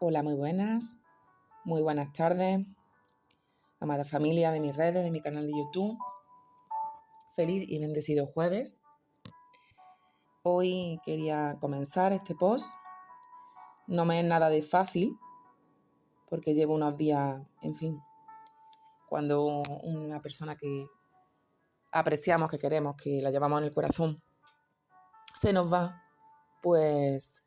Hola, muy buenas tardes, amada familia de mis redes, de mi canal de YouTube. Feliz y bendecido jueves. Hoy quería comenzar este post. No me es nada de fácil, porque llevo unos días, cuando una persona que apreciamos, que queremos, que la llevamos en el corazón, se nos va, pues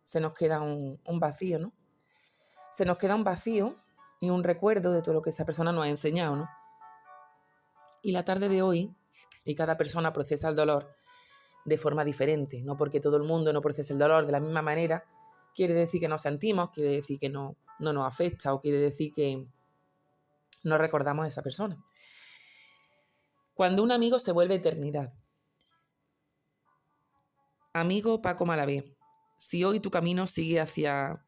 se nos queda un vacío, ¿no? Se nos queda un vacío y un recuerdo de todo lo que esa persona nos ha enseñado, ¿no? Y la tarde de hoy, y cada persona procesa el dolor de forma diferente, no porque todo el mundo no procese el dolor de la misma manera, quiere decir que no sentimos, quiere decir que no nos afecta o quiere decir que no recordamos a esa persona. Cuando un amigo se vuelve eternidad. Amigo Paco Malavé, si hoy tu camino sigue hacia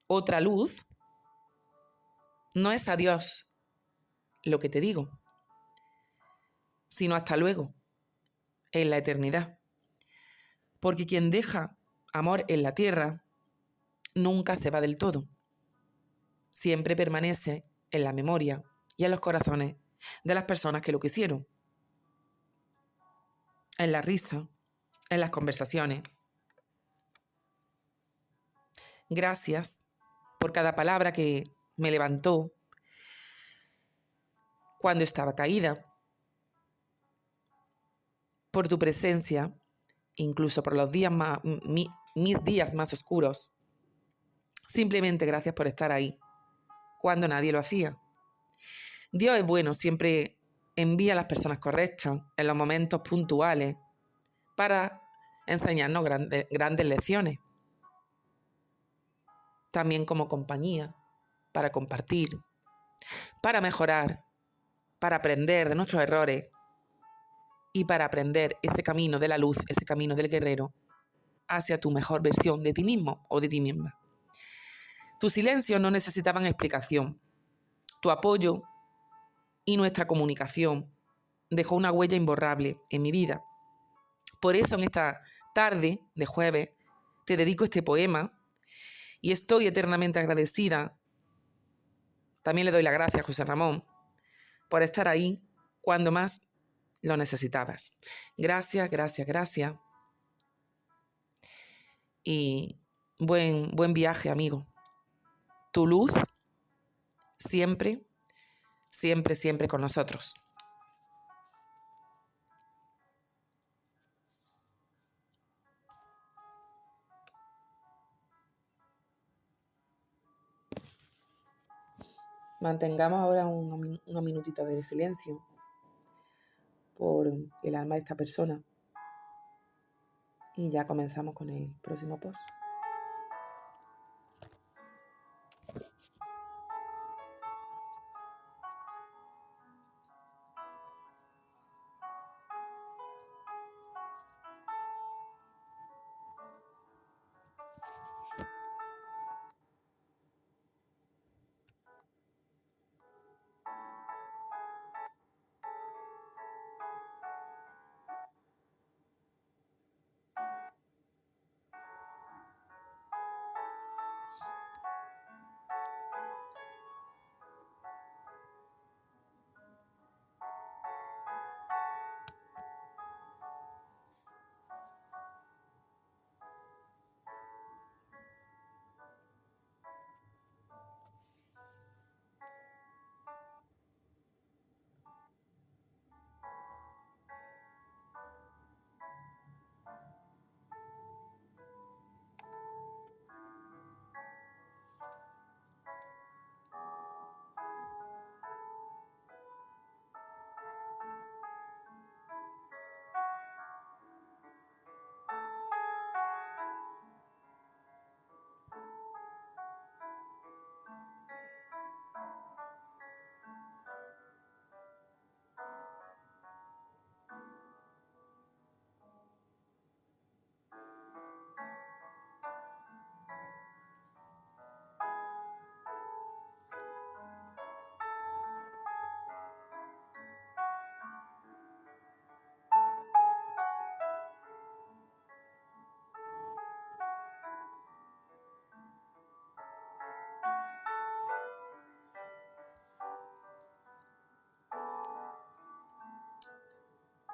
otra luz, no es adiós lo que te digo, sino hasta luego, en la eternidad. Porque quien deja amor en la tierra nunca se va del todo. Siempre permanece en la memoria y en los corazones de las personas que lo quisieron. En la risa, en las conversaciones. Gracias por cada palabra que me levantó cuando estaba caída. Por tu presencia, incluso por los días mis días más oscuros. Simplemente gracias por estar ahí, cuando nadie lo hacía. Dios es bueno, siempre envía a las personas correctas, en los momentos puntuales, para enseñarnos grandes lecciones. También como compañía, para compartir, para mejorar, para aprender de nuestros errores y para aprender ese camino de la luz, ese camino del guerrero, hacia tu mejor versión de ti mismo o de ti misma. Tus silencios no necesitaban explicación. Tu apoyo y nuestra comunicación dejó una huella imborrable en mi vida. Por eso en esta tarde de jueves te dedico este poema y estoy eternamente agradecida. También le doy las gracias a José Ramón por estar ahí cuando más lo necesitabas. Gracias, gracias, gracias. Y buen viaje, amigo. Tu luz siempre, siempre, siempre con nosotros. Mantengamos ahora unos minutitos de silencio por el alma de esta persona y ya comenzamos con el próximo post.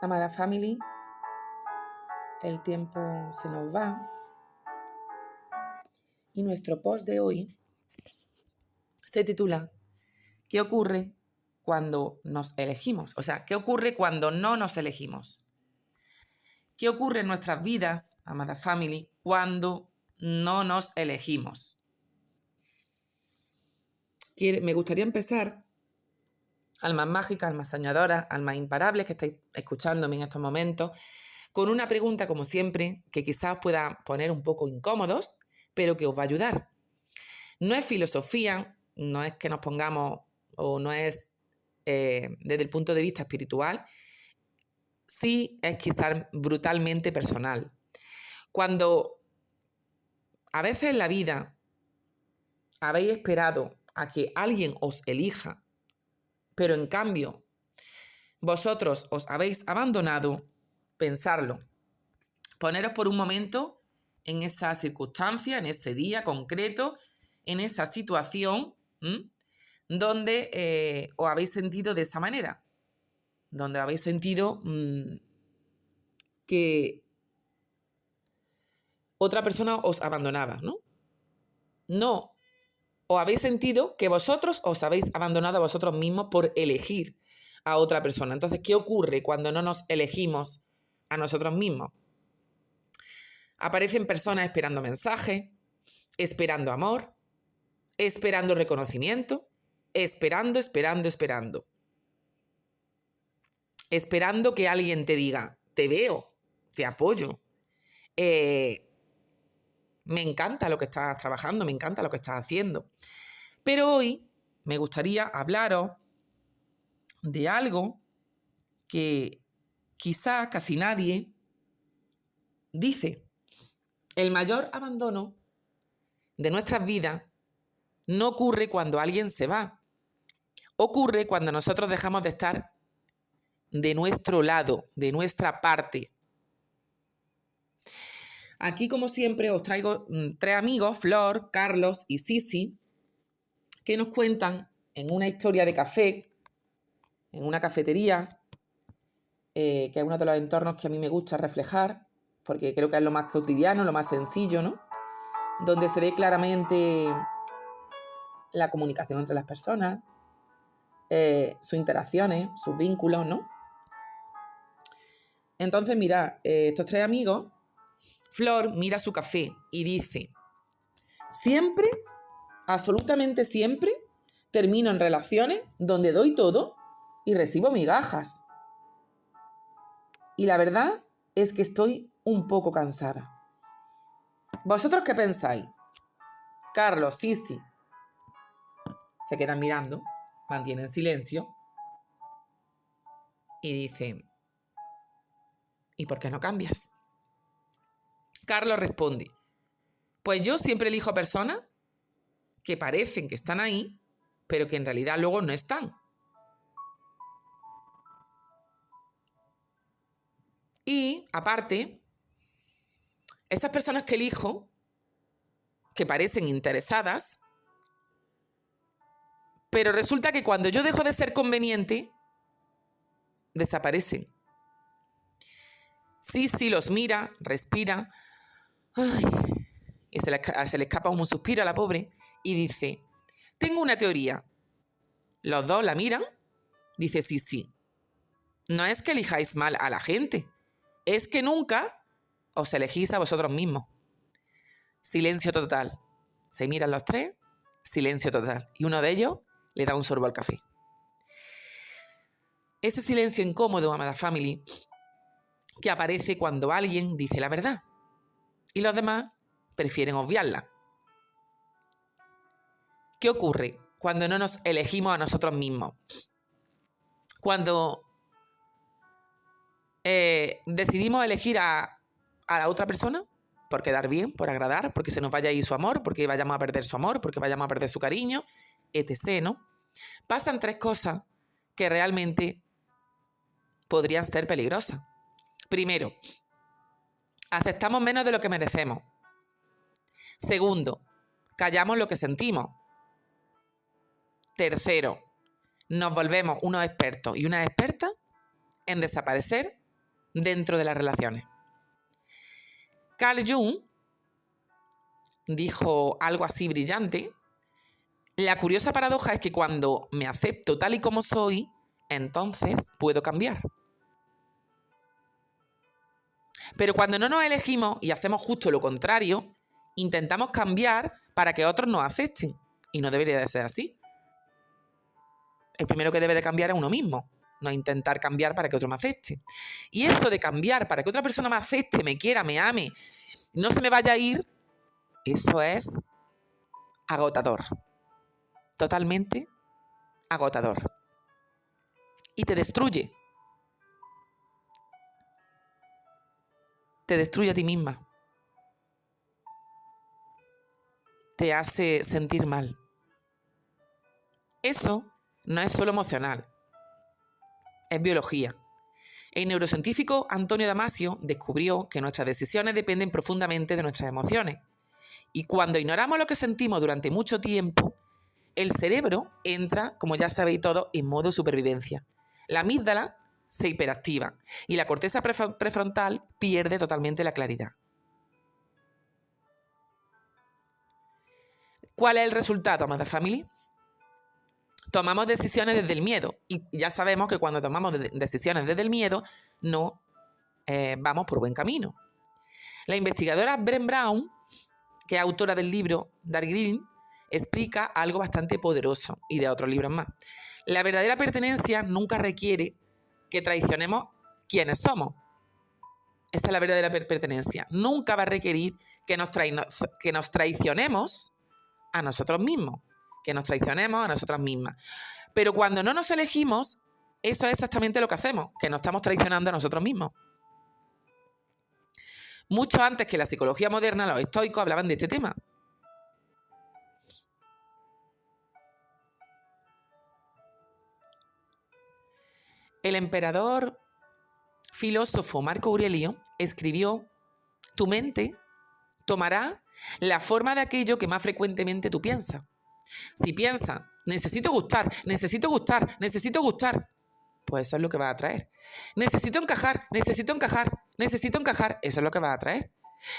Amada family, el tiempo se nos va y nuestro post de hoy se titula ¿Qué ocurre cuando nos elegimos? O sea, ¿qué ocurre cuando no nos elegimos? ¿Qué ocurre en nuestras vidas, amada family, cuando no nos elegimos? Me gustaría empezar, almas mágicas, almas soñadoras, almas imparables que estáis escuchándome en estos momentos, con una pregunta, como siempre, que quizás os pueda poner un poco incómodos, pero que os va a ayudar. No es filosofía, no es que nos pongamos, o no es desde el punto de vista espiritual, sí es quizás brutalmente personal. Cuando a veces en la vida habéis esperado a que alguien os elija, pero en cambio vosotros os habéis abandonado, pensarlo. Poneros por un momento en esa circunstancia, en ese día concreto, en esa situación donde os habéis sentido de esa manera, donde habéis sentido que otra persona os abandonaba, ¿no? No, os habéis sentido que vosotros os habéis abandonado a vosotros mismos por elegir a otra persona. Entonces, ¿qué ocurre cuando no nos elegimos a nosotros mismos? Aparecen personas esperando mensajes, esperando amor, esperando reconocimiento, esperando. Esperando que alguien te diga, te veo, te apoyo, me encanta lo que estás trabajando, me encanta lo que estás haciendo. Pero hoy me gustaría hablaros de algo que quizás casi nadie dice. El mayor abandono de nuestras vidas no ocurre cuando alguien se va. Ocurre cuando nosotros dejamos de estar de nuestro lado, de nuestra parte. Aquí, como siempre, os traigo 3 amigos, Flor, Carlos y Sisi, que nos cuentan en una historia de café, en una cafetería, que es uno de los entornos que a mí me gusta reflejar, porque creo que es lo más cotidiano, lo más sencillo, ¿no? Donde se ve claramente la comunicación entre las personas, sus interacciones, sus vínculos, ¿no? Entonces, mirad, estos 3 amigos, Flor mira su café y dice, siempre, absolutamente siempre, termino en relaciones donde doy todo y recibo migajas. Y la verdad es que estoy un poco cansada. ¿Vosotros qué pensáis? Carlos, Sisi, se quedan mirando, mantienen silencio y dicen, ¿y por qué no cambias? Carlos responde, pues yo siempre elijo personas que parecen que están ahí, pero que en realidad luego no están. Y, aparte, esas personas que elijo, que parecen interesadas, pero resulta que cuando yo dejo de ser conveniente, desaparecen. Sí, los mira, respira, ay, y se le escapa un suspiro a la pobre y dice, tengo una teoría. Los dos la miran, dice sí. No es que elijáis mal a la gente, es que nunca os elegís a vosotros mismos. Silencio total. Se miran los 3, silencio total. Y uno de ellos le da un sorbo al café. Ese silencio incómodo, amada family, que aparece cuando alguien dice la verdad y los demás prefieren obviarla. ¿Qué ocurre cuando no nos elegimos a nosotros mismos? Cuando decidimos elegir a la otra persona por quedar bien, por agradar, porque se nos vaya a ir su amor, porque vayamos a perder su amor, porque vayamos a perder su cariño, etc., ¿no? Pasan 3 cosas que realmente podrían ser peligrosas. Primero, aceptamos menos de lo que merecemos. Segundo, callamos lo que sentimos. Tercero, nos volvemos unos expertos y unas expertas en desaparecer dentro de las relaciones. Carl Jung dijo algo así brillante: la curiosa paradoja es que cuando me acepto tal y como soy, entonces puedo cambiar. Pero cuando no nos elegimos y hacemos justo lo contrario, intentamos cambiar para que otros nos acepten. Y no debería de ser así. El primero que debe de cambiar es uno mismo, no intentar cambiar para que otro me acepte. Y eso de cambiar para que otra persona me acepte, me quiera, me ame, no se me vaya a ir, eso es agotador. Totalmente agotador. Y te destruye. Te destruye a ti misma. Te hace sentir mal. Eso no es solo emocional, es biología. El neurocientífico Antonio Damasio descubrió que nuestras decisiones dependen profundamente de nuestras emociones. Y cuando ignoramos lo que sentimos durante mucho tiempo, el cerebro entra, como ya sabéis todos, en modo supervivencia. La amígdala se hiperactiva y la corteza prefrontal pierde totalmente la claridad. ¿Cuál es el resultado, Mother Family? Tomamos decisiones desde el miedo y ya sabemos que cuando tomamos decisiones desde el miedo no vamos por buen camino. La investigadora Brené Brown, que es autora del libro Darjeeling, explica algo bastante poderoso y de otros libros más. La verdadera pertenencia nunca requiere que traicionemos quienes somos. Esa es la verdadera pertenencia. Nunca va a requerir que nos traicionemos a nosotros mismos. Que nos traicionemos a nosotras mismas. Pero cuando no nos elegimos, eso es exactamente lo que hacemos, que nos estamos traicionando a nosotros mismos. Mucho antes que la psicología moderna, los estoicos hablaban de este tema. El emperador filósofo Marco Aurelio escribió: tu mente tomará la forma de aquello que más frecuentemente tú piensas. Si piensas, necesito gustar, necesito gustar, necesito gustar, pues eso es lo que va a atraer. Necesito encajar, necesito encajar, necesito encajar, eso es lo que va a atraer.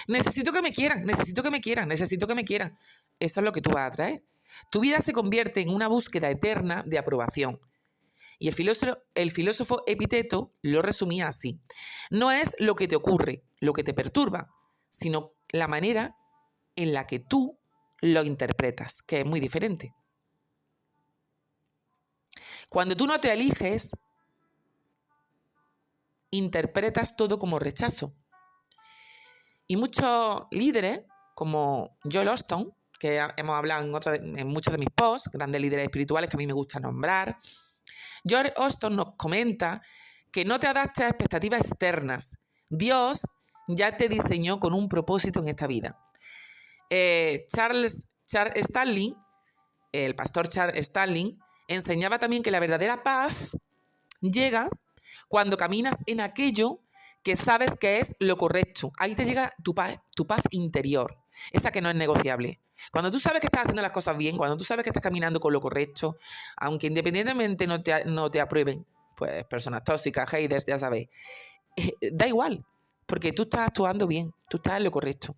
Necesito que me quieran, necesito que me quieran, necesito que me quieran, eso es lo que tú vas a atraer. Tu vida se convierte en una búsqueda eterna de aprobación. Y el filósofo Epicteto lo resumía así: no es lo que te ocurre, lo que te perturba, sino la manera en la que tú lo interpretas, que es muy diferente. Cuando tú no te eliges, interpretas todo como rechazo. Y muchos líderes, como Joel Osteen, que hemos hablado en muchos de mis posts, grandes líderes espirituales que a mí me gusta nombrar, Joel Osteen nos comenta que no te adaptes a expectativas externas. Dios ya te diseñó con un propósito en esta vida. Charles Stanley, el pastor Charles Stanley, enseñaba también que la verdadera paz llega cuando caminas en aquello que sabes que es lo correcto. Ahí te llega tu paz interior, esa que no es negociable. Cuando tú sabes que estás haciendo las cosas bien, cuando tú sabes que estás caminando con lo correcto, aunque independientemente no te aprueben, pues personas tóxicas, haters, ya sabéis, da igual, porque tú estás actuando bien, tú estás en lo correcto.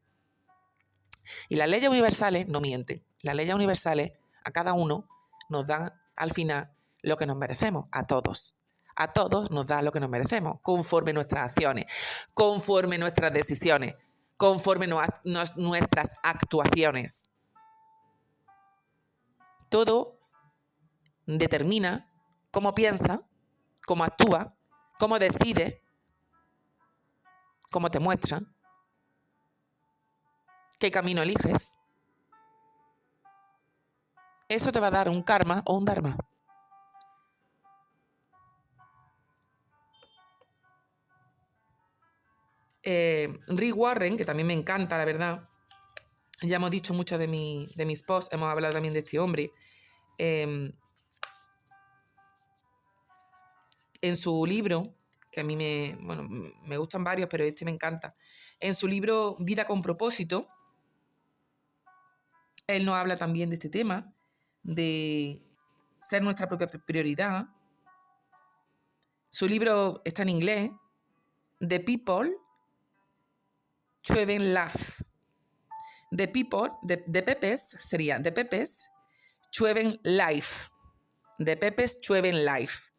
Y las leyes universales no mienten. Las leyes universales a cada uno nos dan al final lo que nos merecemos, a todos. A todos nos da lo que nos merecemos, conforme nuestras acciones, conforme nuestras decisiones, conforme nuestras actuaciones. Todo determina cómo piensa, cómo actúa, cómo decide, cómo te muestra, qué camino eliges. Eso te va a dar un karma o un dharma. Rick Warren, que también me encanta, la verdad, ya hemos dicho mucho de mis posts, hemos hablado también de este hombre. En su libro, que a mí me gustan varios, pero este me encanta, en su libro Vida con propósito, él nos habla también de este tema, de ser nuestra propia prioridad. Su libro está en inglés, The people llueven laugh. The people, de pepes, sería de pepes llueven life. De pepes llueven life.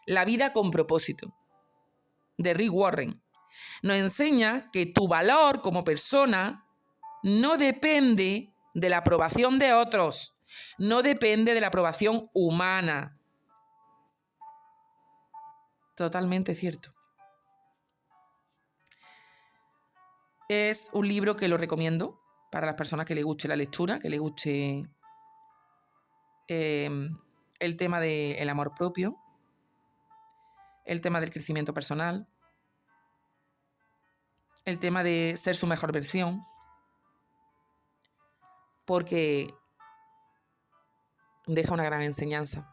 La vida con propósito. De Rick Warren. Nos enseña que tu valor como persona no depende de la aprobación de otros, no depende de la aprobación humana. Totalmente cierto. Es un libro que lo recomiendo para las personas que les guste la lectura, que les guste el tema del amor propio, el tema del crecimiento personal, el tema de ser su mejor versión, porque deja una gran enseñanza.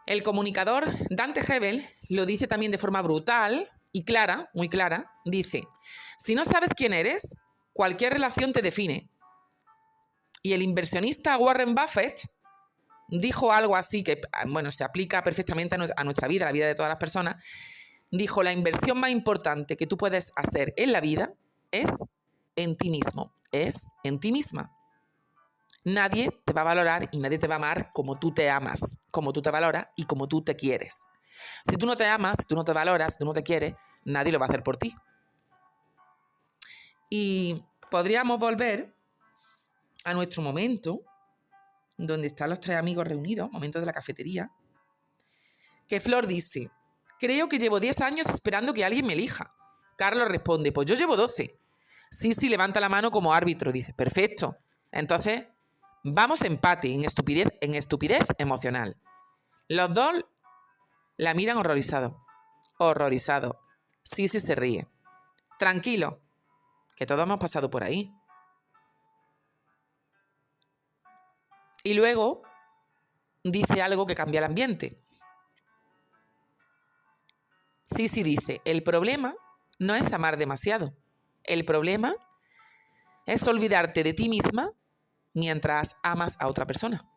El comunicador Dante Hebel lo dice también de forma brutal y clara, muy clara. Dice, si no sabes quién eres, cualquier relación te define. Y el inversionista Warren Buffett dijo algo así que, bueno, se aplica perfectamente a nuestra vida, a la vida de todas las personas. Dijo, la inversión más importante que tú puedes hacer en la vida es en ti mismo, es en ti misma. Nadie te va a valorar y nadie te va a amar como tú te amas, como tú te valoras y como tú te quieres. Si tú no te amas, si tú no te valoras, si tú no te quieres, nadie lo va a hacer por ti. Y podríamos volver a nuestro momento, donde están los tres amigos reunidos, momento de la cafetería, que Flor dice, creo que llevo 10 años esperando que alguien me elija. Carlos responde, pues yo llevo 12. Sisi levanta la mano como árbitro, dice, perfecto. Entonces, vamos empate en estupidez emocional. Los dos la miran horrorizados. Horrorizados. Sisi se ríe. Tranquilo, que todos hemos pasado por ahí. Y luego dice algo que cambia el ambiente. Sisi dice, el problema no es amar demasiado. El problema es olvidarte de ti misma mientras amas a otra persona.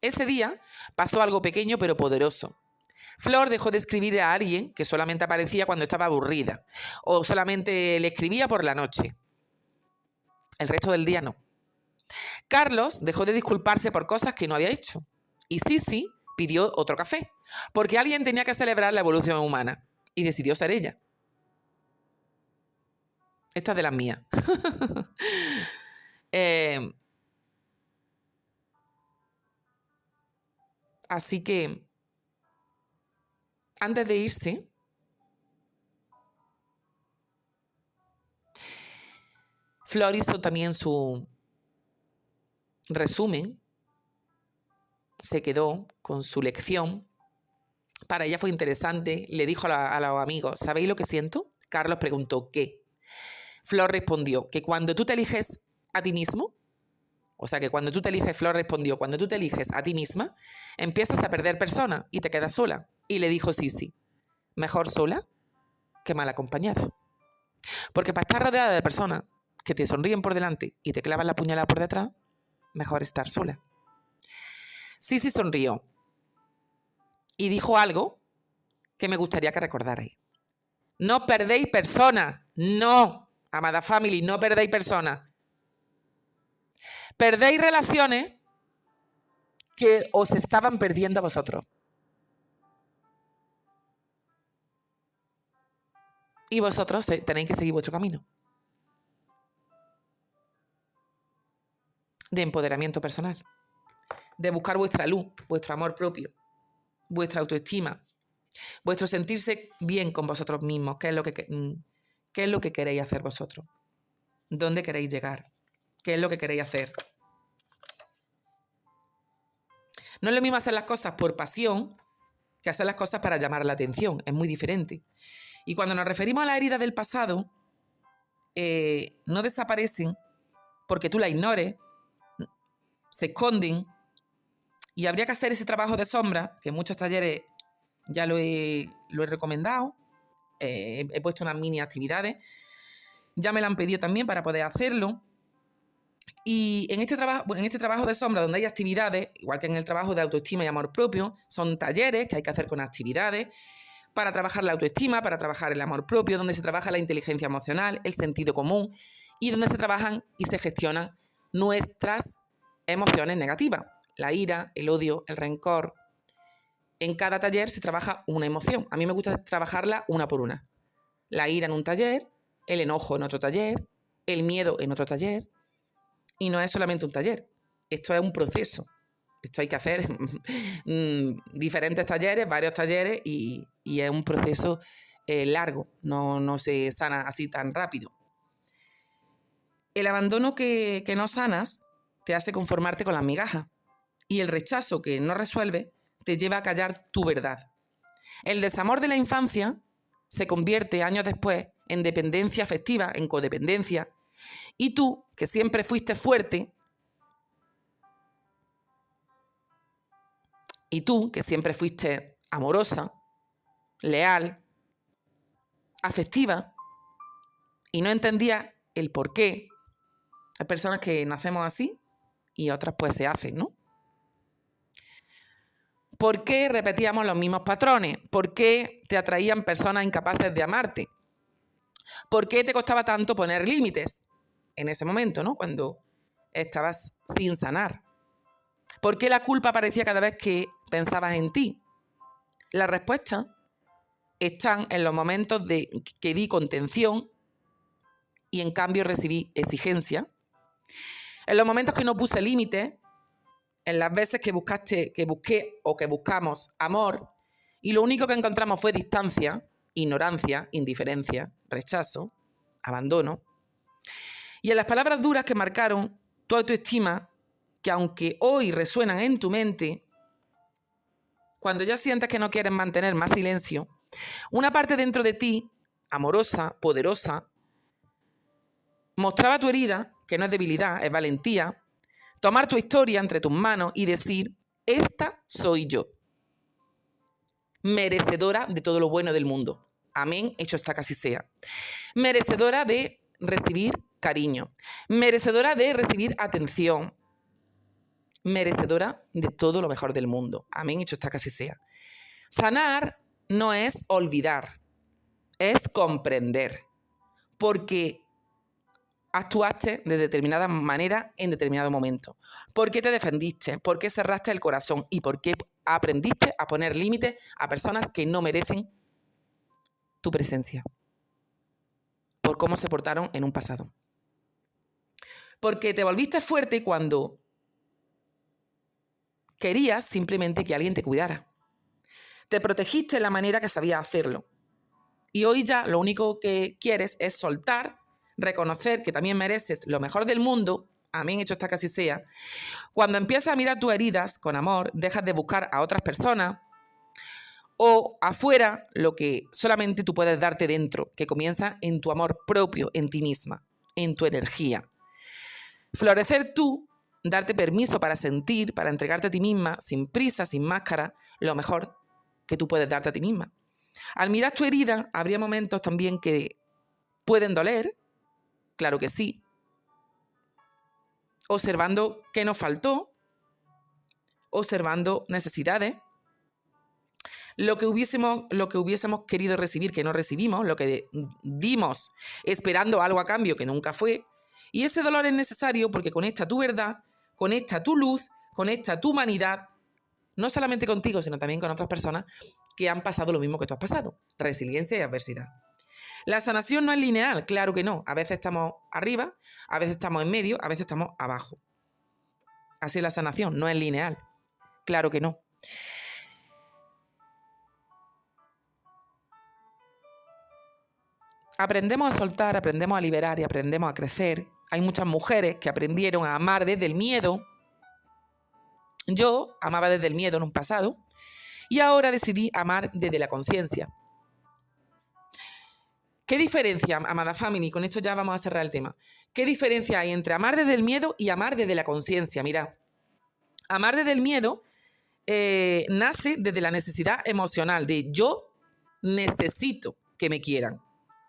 Ese día pasó algo pequeño pero poderoso. Flor dejó de escribir a alguien que solamente aparecía cuando estaba aburrida o solamente le escribía por la noche. El resto del día no. Carlos dejó de disculparse por cosas que no había hecho. Y Sisi pidió otro café, porque alguien tenía que celebrar la evolución humana. Y decidió ser ella. Esta es de las mías. Así que, antes de irse, Flor hizo también su resumen, se quedó con su lección. Para ella fue interesante, le dijo a los amigos, ¿sabéis lo que siento? Carlos preguntó, ¿qué? Flor respondió, que cuando tú te eliges a ti mismo, o sea, que cuando tú te eliges, Flor respondió, cuando tú te eliges a ti misma, empiezas a perder personas y te quedas sola. Y le dijo Sisi, mejor sola que mal acompañada. Porque para estar rodeada de personas que te sonríen por delante y te clavan la puñalada por detrás, mejor estar sola. Sisi sonrió y dijo algo que me gustaría que recordarais. No perdéis personas. No, amada family, no perdéis personas. Perdéis relaciones que os estaban perdiendo a vosotros. Y vosotros tenéis que seguir vuestro camino de empoderamiento personal, de buscar vuestra luz, vuestro amor propio, vuestra autoestima, vuestro sentirse bien con vosotros mismos, qué es lo que queréis hacer vosotros, dónde queréis llegar, qué es lo que queréis hacer. No es lo mismo hacer las cosas por pasión que hacer las cosas para llamar la atención, es muy diferente. Y cuando nos referimos a las heridas del pasado, no desaparecen porque tú las ignores, se esconden, y habría que hacer ese trabajo de sombra, que en muchos talleres ya lo he recomendado, he puesto unas mini actividades, ya me la han pedido también para poder hacerlo. Y en este trabajo de sombra, donde hay actividades, igual que en el trabajo de autoestima y amor propio, son talleres que hay que hacer con actividades para trabajar la autoestima, para trabajar el amor propio, donde se trabaja la inteligencia emocional, el sentido común y donde se trabajan y se gestionan nuestras emociones negativas, la ira, el odio, el rencor. En cada taller se trabaja una emoción. A mí me gusta trabajarla una por una. La ira en un taller, el enojo en otro taller, el miedo en otro taller. Y no es solamente un taller, esto es un proceso. Esto hay que hacer diferentes talleres, varios talleres y es un proceso largo, no se sana así tan rápido. El abandono que no sanas te hace conformarte con las migajas y el rechazo que no resuelve te lleva a callar tu verdad. El desamor de la infancia se convierte años después en dependencia afectiva, en codependencia, y tú, que siempre fuiste fuerte, y tú, que siempre fuiste amorosa, leal, afectiva, y no entendías el por qué. Hay personas que nacemos así y otras pues se hacen, ¿no? ¿Por qué repetíamos los mismos patrones? ¿Por qué te atraían personas incapaces de amarte? ¿Por qué te costaba tanto poner límites en ese momento, ¿no? Cuando estabas sin sanar. ¿Por qué la culpa aparecía cada vez que pensabas en ti? La respuesta están en los momentos de que di contención y en cambio recibí exigencia. En los momentos que no puse límites, en las veces que busqué o que buscamos amor y lo único que encontramos fue distancia, ignorancia, indiferencia, rechazo, abandono. Y en las palabras duras que marcaron tu autoestima, que aunque hoy resuenan en tu mente, cuando ya sientes que no quieres mantener más silencio, una parte dentro de ti, amorosa, poderosa, mostraba tu herida, que no es debilidad, es valentía, tomar tu historia entre tus manos y decir, esta soy yo, merecedora de todo lo bueno del mundo. Amén, hecho está que así sea. Merecedora de recibir cariño, merecedora de recibir atención, merecedora de todo lo mejor del mundo. Amén, hecho está que así sea. Sanar no es olvidar, es comprender, porque actuaste de determinada manera en determinado momento. ¿Por qué te defendiste? ¿Por qué cerraste el corazón? ¿Y por qué aprendiste a poner límites a personas que no merecen tu presencia? Por cómo se portaron en un pasado. Porque te volviste fuerte cuando querías simplemente que alguien te cuidara. Te protegiste de la manera que sabías hacerlo. Y hoy ya lo único que quieres es soltar, reconocer que también mereces lo mejor del mundo, amén, hecho está que así sea. Cuando empiezas a mirar tus heridas con amor, dejas de buscar a otras personas o afuera lo que solamente tú puedes darte dentro, que comienza en tu amor propio, en ti misma, en tu energía. Florecer tú, darte permiso para sentir, para entregarte a ti misma, sin prisa, sin máscara, lo mejor que tú puedes darte a ti misma. Al mirar tu herida, habría momentos también que pueden doler, claro que sí, observando qué nos faltó, observando necesidades, lo que hubiésemos querido recibir que no recibimos, lo que dimos esperando algo a cambio que nunca fue, y ese dolor es necesario porque conecta tu verdad, conecta tu luz, conecta tu humanidad, no solamente contigo, sino también con otras personas que han pasado lo mismo que tú has pasado, resiliencia y adversidad. La sanación no es lineal, claro que no. A veces estamos arriba, a veces estamos en medio, a veces estamos abajo. Así es la sanación, no es lineal, claro que no. Aprendemos a soltar, aprendemos a liberar y aprendemos a crecer. Hay muchas mujeres que aprendieron a amar desde el miedo. Yo amaba desde el miedo en un pasado y ahora decidí amar desde la conciencia. ¿Qué diferencia, amada family? Con esto ya vamos a cerrar el tema. ¿Qué diferencia hay entre amar desde el miedo y amar desde la conciencia? Mira, amar desde el miedo nace desde la necesidad emocional de yo necesito que me quieran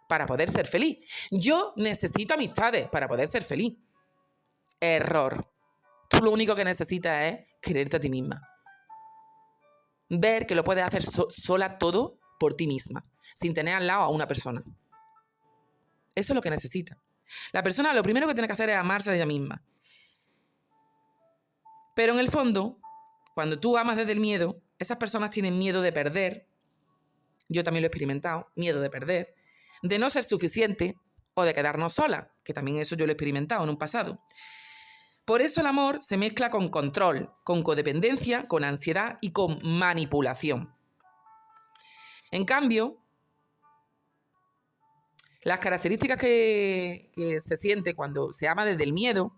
para poder ser feliz. Yo necesito amistades para poder ser feliz. Error. Tú lo único que necesitas es quererte a ti misma. Ver que lo puedes hacer sola todo por ti misma, sin tener al lado a una persona. Eso es lo que necesita. La persona lo primero que tiene que hacer es amarse a ella misma. Pero en el fondo, cuando tú amas desde el miedo, esas personas tienen miedo de perder. Yo también lo he experimentado, miedo de perder, de no ser suficiente o de quedarnos solas, que también eso yo lo he experimentado en un pasado. Por eso el amor se mezcla con control, con codependencia, con ansiedad y con manipulación. En cambio, las características que se siente cuando se ama desde el miedo,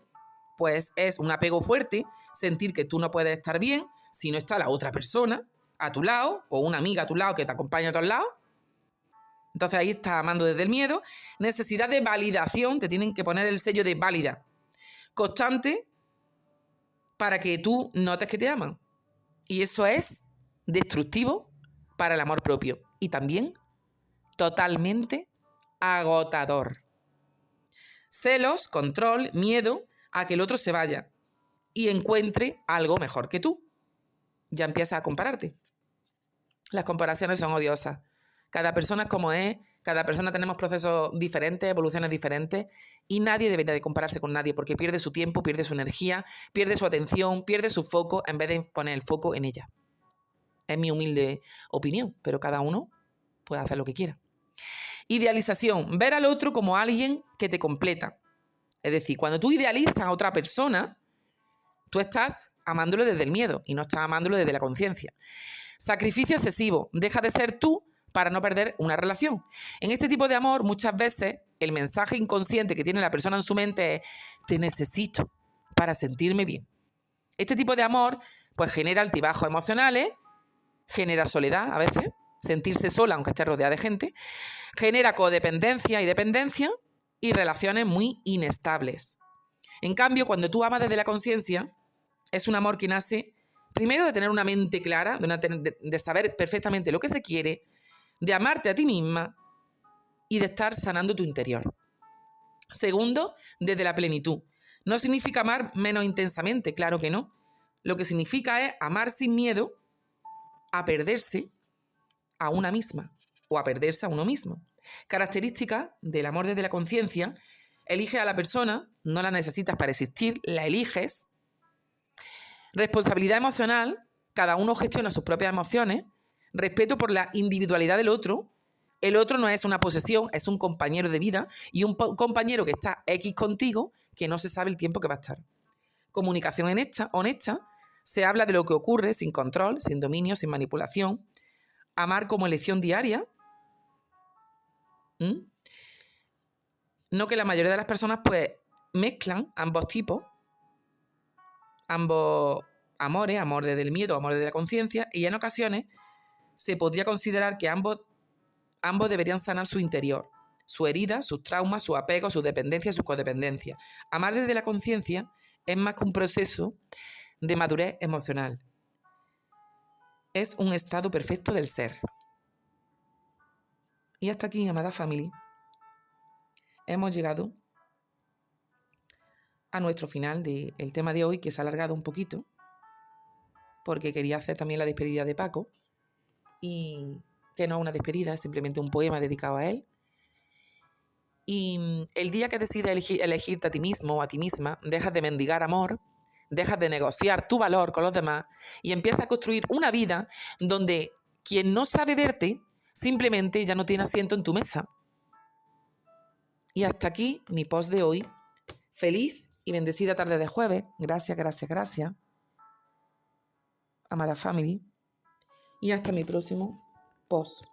pues es un apego fuerte, sentir que tú no puedes estar bien si no está la otra persona a tu lado o una amiga a tu lado que te acompaña a todos lados. Entonces ahí estás amando desde el miedo. Necesidad de validación, te tienen que poner el sello de válida, constante, para que tú notes que te aman. Y eso es destructivo para el amor propio y también totalmente agotador. Celos, control, miedo a que el otro se vaya y encuentre algo mejor que tú. Ya empiezas a compararte. Las comparaciones son odiosas. Cada persona es como es, cada persona tenemos procesos diferentes, evoluciones diferentes y nadie debería de compararse con nadie porque pierde su tiempo, pierde su energía, pierde su atención, pierde su foco en vez de poner el foco en ella. Es mi humilde opinión, pero cada uno puede hacer lo que quiera. Idealización, ver al otro como alguien que te completa. Es decir, cuando tú idealizas a otra persona, tú estás amándolo desde el miedo y no estás amándolo desde la conciencia. Sacrificio excesivo, deja de ser tú para no perder una relación. En este tipo de amor, muchas veces, el mensaje inconsciente que tiene la persona en su mente es: te necesito para sentirme bien. Este tipo de amor, pues genera altibajos emocionales, genera soledad a veces, sentirse sola aunque esté rodeada de gente, genera codependencia y dependencia y relaciones muy inestables. En cambio, cuando tú amas desde la conciencia, es un amor que nace primero de tener una mente clara, de saber perfectamente lo que se quiere, de amarte a ti misma y de estar sanando tu interior. Segundo, desde la plenitud. No significa amar menos intensamente, claro que no. Lo que significa es amar sin miedo a perderse a una misma o a perderse a uno mismo. Característica del amor desde la conciencia: eliges a la persona, no la necesitas para existir, la eliges. Responsabilidad emocional, cada uno gestiona sus propias emociones. Respeto por la individualidad del otro. El otro no es una posesión, es un compañero de vida y un compañero que está X contigo que no se sabe el tiempo que va a estar. Comunicación honesta, se habla de lo que ocurre sin control, sin dominio, sin manipulación. Amar como elección diaria. No que la mayoría de las personas pues mezclan ambos tipos, ambos amores, amor desde el miedo, amor desde la conciencia, y en ocasiones se podría considerar que ambos deberían sanar su interior, su herida, sus traumas, su apego, su dependencia, su codependencia. Amar desde la conciencia es más que un proceso de madurez emocional. Es un estado perfecto del ser. Y hasta aquí, amada family, hemos llegado a nuestro final del tema de hoy, que se ha alargado un poquito, porque quería hacer también la despedida de Paco, y que no es una despedida, es simplemente un poema dedicado a él. Y el día que decides elegirte a ti mismo o a ti misma, dejas de mendigar amor, dejas de negociar tu valor con los demás y empiezas a construir una vida donde quien no sabe verte simplemente ya no tiene asiento en tu mesa. Y hasta aquí mi post de hoy. Feliz y bendecida tarde de jueves. Gracias, gracias, gracias. Amada family. Y hasta mi próximo post.